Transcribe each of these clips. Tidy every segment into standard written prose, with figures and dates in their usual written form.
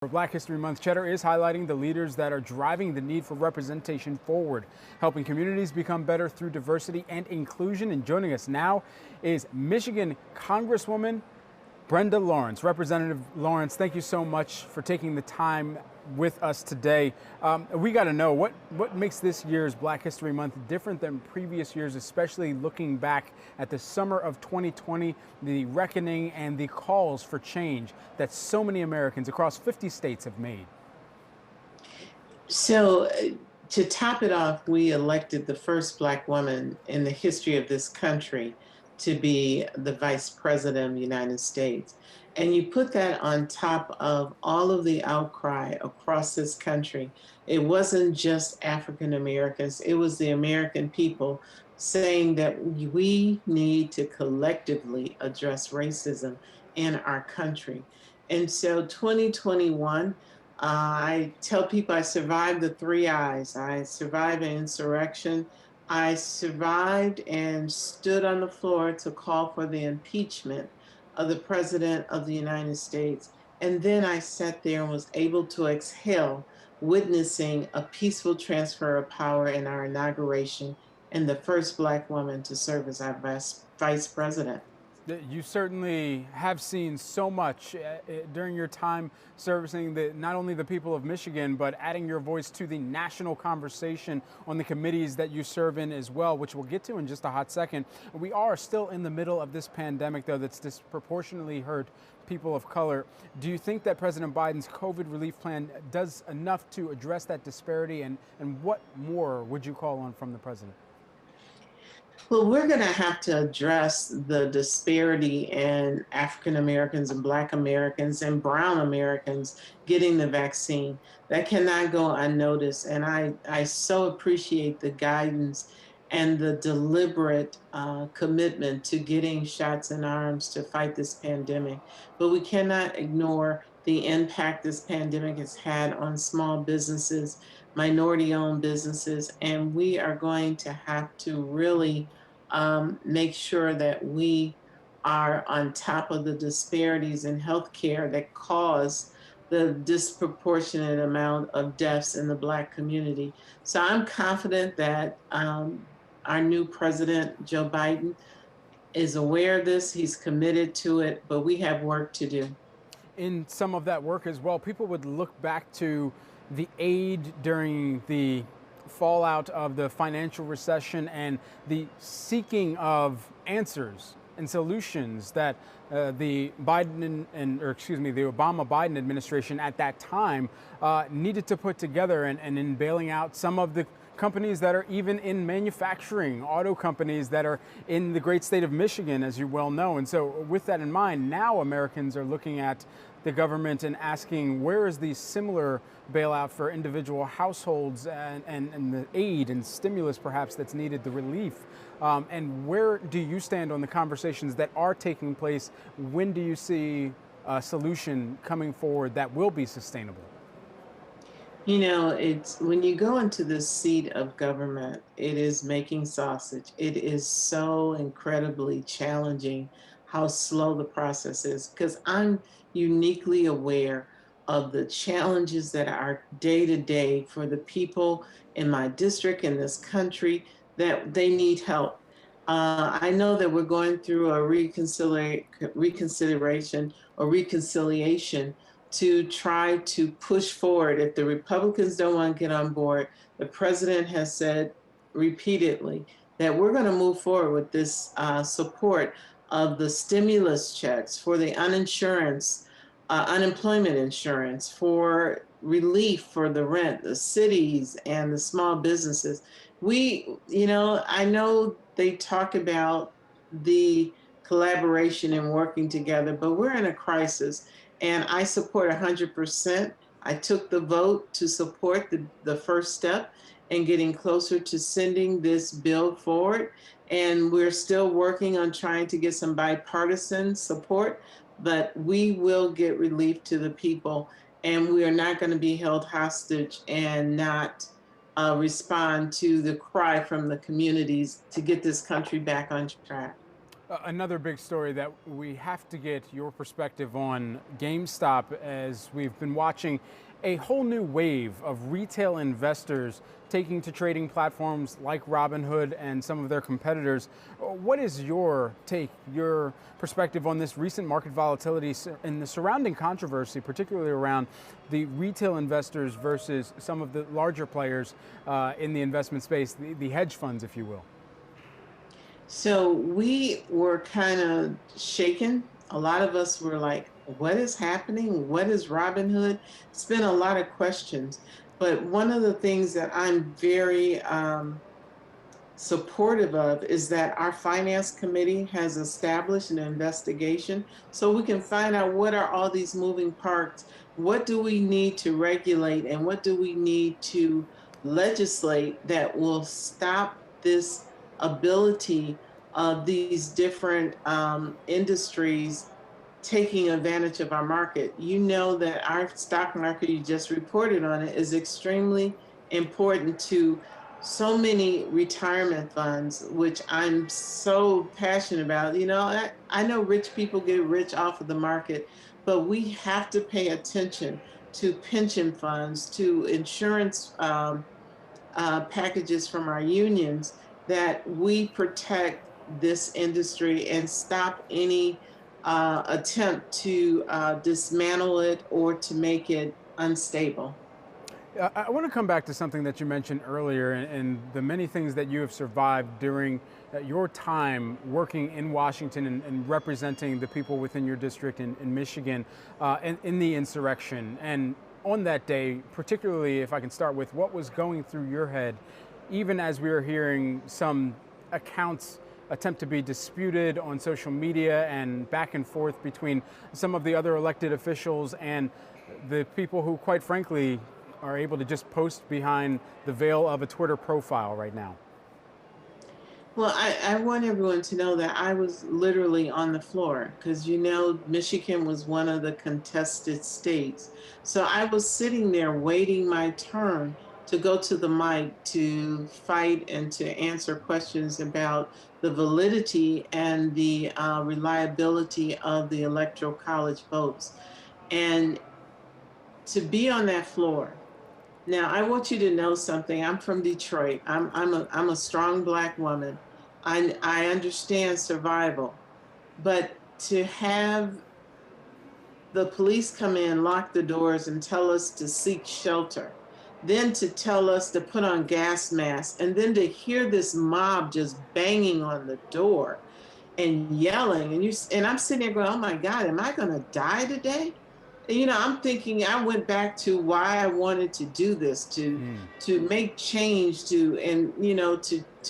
For Black History Month, Cheddar is highlighting the leaders that are driving the need for representation forward, helping communities become better through diversity and inclusion. And joining us now is Michigan Congresswoman Brenda Lawrence. Representative Lawrence, thank you so much for taking the time with us today. We got to know what makes this year's Black History Month different than previous years, especially looking back at the summer of 2020, the reckoning and the calls for change that so many Americans across 50 states have made. To top it off, we elected the first Black woman in the history of this country to be the Vice President of the United States. And you put that on top of all of the outcry across this country. It wasn't just African Americans, it was the American people saying that we need to collectively address racism in our country. And so 2021, I tell people I survived the three I's. I survived an insurrection. I survived and stood on the floor to call for the impeachment of the President of the United States. And then I sat there and was able to exhale, witnessing a peaceful transfer of power in our inauguration and the first Black woman to serve as our vice president. You certainly have seen so much during your time servicing not only the people of Michigan, but adding your voice to the national conversation on the committees that you serve in as well, which we'll get to in just a hot second. We are still in the middle of this pandemic, though, that's disproportionately hurt people of color. Do you think that President Biden's COVID relief plan does enough to address that disparity, and what more would you call on from the president? Well, we're going to have to address the disparity in African Americans and Black Americans and Brown Americans getting the vaccine. That cannot go unnoticed. And I so appreciate the guidance and the deliberate commitment to getting shots in arms to fight this pandemic. But we cannot ignore the impact this pandemic has had on small businesses, minority owned businesses, and we are going to have to really make sure that we are on top of the disparities in healthcare that cause the disproportionate amount of deaths in the Black community. So I'm confident that our new president, Joe Biden, is aware of this, he's committed to it, but we have work to do. In some of that work as well, people would look back to the aid during the fallout of the financial recession and the seeking of answers and solutions that the Obama-Biden administration at that time needed to put together, and in bailing out some of the companies that are even in manufacturing, auto companies that are in the great state of Michigan, as you well know. And so with that in mind, now Americans are looking at the government and asking, where is the similar bailout for individual households and the aid and stimulus perhaps that's needed, the relief? And where do you stand on the conversations that are taking place? When do you see a solution coming forward that will be sustainable? You know, it's when you go into the seat of government, it is making sausage. It is so incredibly challenging how slow the process is because I'm uniquely aware of the challenges that are day to day for the people in my district, in this country, that they need help. I know that we're going through a reconsideration or reconciliation to try to push forward. If the Republicans don't want to get on board, the president has said repeatedly that we're going to move forward with this support of the stimulus checks for the unemployment insurance, for relief for the rent, the cities and the small businesses. I know they talk about the collaboration and working together, but we're in a crisis and I support 100%. I took the vote to support the first step in getting closer to sending this bill forward. And we're still working on trying to get some bipartisan support, but we will get relief to the people. And we are not going to be held hostage and not respond to the cry from the communities to get this country back on track. Another big story that we have to get your perspective on, GameStop, as we've been watching a whole new wave of retail investors taking to trading platforms like Robinhood and some of their competitors. What is your take, your perspective on this recent market volatility and the surrounding controversy, particularly around the retail investors versus some of the larger players in the investment space, the hedge funds, if you will? So we were kind of shaken. A lot of us were like, what is happening? What is Robinhood? It's been a lot of questions. But one of the things that I'm very supportive of is that our finance committee has established an investigation so we can find out what are all these moving parts. What do we need to regulate and what do we need to legislate that will stop this ability of these different industries taking advantage of our market? You know that our stock market, you just reported on it, is extremely important to so many retirement funds, which I'm so passionate about. I know rich people get rich off of the market, but we have to pay attention to pension funds, to insurance packages from our unions, that we protect this industry and stop any attempt to dismantle it or to make it unstable. I want to come back to something that you mentioned earlier and the many things that you have survived during your time working in Washington and representing the people within your district in Michigan in the insurrection. And on that day, particularly if I can start with what was going through your head, even as we were hearing some accounts attempt to be disputed on social media and back and forth between some of the other elected officials and the people who, quite frankly, are able to just post behind the veil of a Twitter profile right now? Well, I want everyone to know that I was literally on the floor because, Michigan was one of the contested states. So I was sitting there waiting my turn to go to the mic to fight and to answer questions about the validity and the reliability of the Electoral College votes. And to be on that floor. Now, I want you to know something. I'm from Detroit. I'm a strong Black woman. I understand survival, but to have the police come in, lock the doors, and tell us to seek shelter, then to tell us to put on gas masks, and then to hear this mob just banging on the door and yelling, and I'm sitting there going, "Oh my God, am I going to die today?" And, I'm thinking, I went back to why I wanted to do this, to make change, to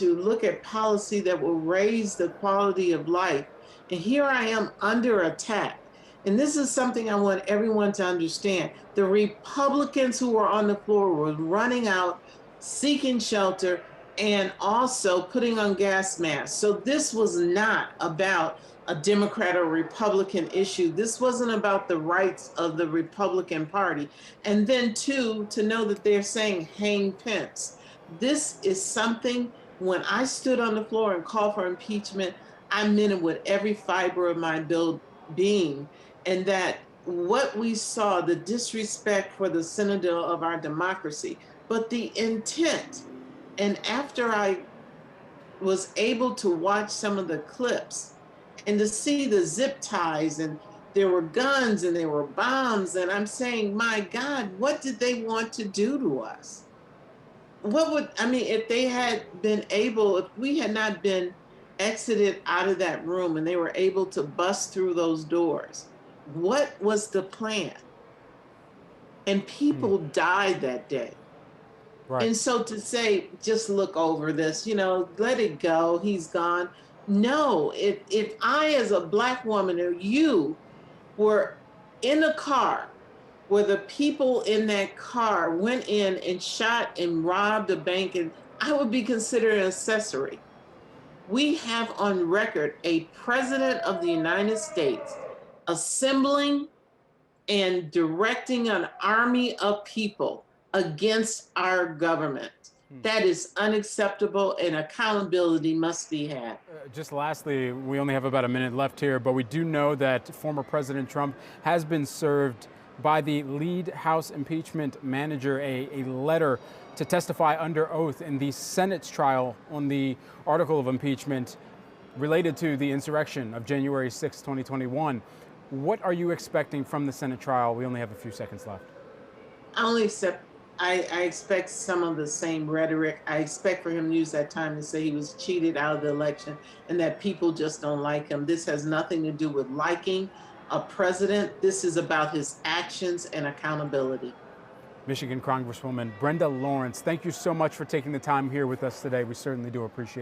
look at policy that will raise the quality of life. And here I am under attack. And this is something I want everyone to understand. The Republicans who were on the floor were running out, seeking shelter, and also putting on gas masks. So this was not about a Democrat or Republican issue. This wasn't about the rights of the Republican Party. And then, two, to know that they're saying hang Pence. This is something, when I stood on the floor and called for impeachment, I meant it with every fiber of my being. And that what we saw, the disrespect for the citadel of our democracy, but the intent. And after I was able to watch some of the clips and to see the zip ties, and there were guns and there were bombs, and I'm saying, my God, what did they want to do to us? If they had been able, if we had not been exited out of that room and they were able to bust through those doors, what was the plan? And Hmm. people died that day. Right. And so to say, just look over this, let it go, he's gone. No, if I, as a Black woman, or you were in a car where the people in that car went in and shot and robbed a bank, and I would be considered an accessory. We have on record a president of the United States assembling and directing an army of people against our government. That is unacceptable, and accountability must be had. Just lastly, we only have about a minute left here, but we do know that former President Trump has been served by the lead House impeachment manager a letter to testify under oath in the Senate's trial on the article of impeachment related to the insurrection of January 6, 2021. What are you expecting from the Senate trial? We only have a few seconds left. I only accept. I expect some of the same rhetoric. I expect for him to use that time to say he was cheated out of the election and that people just don't like him. This has nothing to do with liking a president. This is about his actions and accountability. Michigan Congresswoman Brenda Lawrence, thank you so much for taking the time here with us today. We certainly do appreciate it.